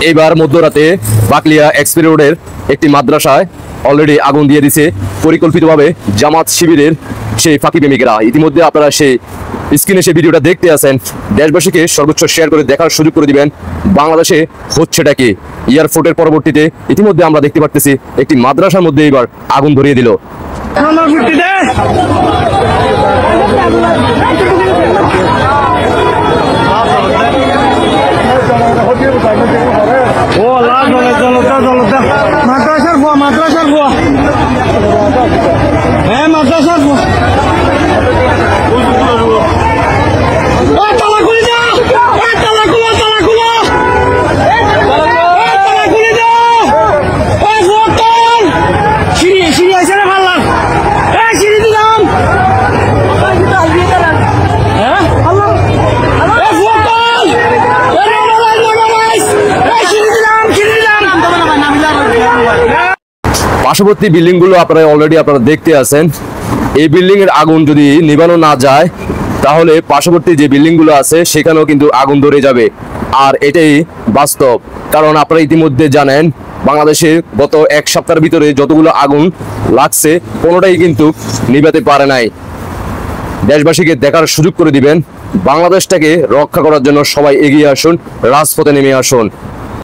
এইবার মধ্যরাতে বাকলিয়া এক্সপ্রেস রোডের একটি মাদ্রাসায় অলরেডি আগুন দিয়ে দিছে পরিকল্পিতভাবে জামাত শিবিরের সেই ফাঁকি প্রেমিকেরা। ইতিমধ্যে আপনারা সেই স্ক্রিনে সেই ভিডিওটা দেখতে আছেন। দেশবাসীকে সর্বোচ্চ শেয়ার করে দেখার সুযোগ করে দিবেন বাংলাদেশে হচ্ছেটা কি। এয়ারফোর্টের পরবর্তীতে ইতিমধ্যে আমরা দেখতে পাচ্ছি একটি মাদ্রাসার মধ্যে এবার আগুন ধরিয়ে দিল। মাদ্রাসার বুয়া হ্যাঁ মাদ্রাসার বুয়া পার্শ্ববর্তী বিল্ডিং গুলো আপনারা দেখতে আছেন। এই বিল্ডিং এর আগুন যদি নিভানো না যায় তাহলে পার্শ্ববর্তী যে বিল্ডিং গুলো আছে সেখানেও কিন্তু আগুন ধরে যাবে। আর এটাই বাস্তব, কারণ আপনারা ইতিমধ্যে জানেন বাংলাদেশে গত এক সপ্তাহের ভিতরে যতগুলো আগুন লাগছে কোনোটাই কিন্তু নিভাতে পারে নাই। দেশবাসীকে দেখার সুযোগ করে দিবেন বাংলাদেশটাকে রক্ষা করার জন্য সবাই এগিয়ে আসুন, রাজপথে নেমে আসুন।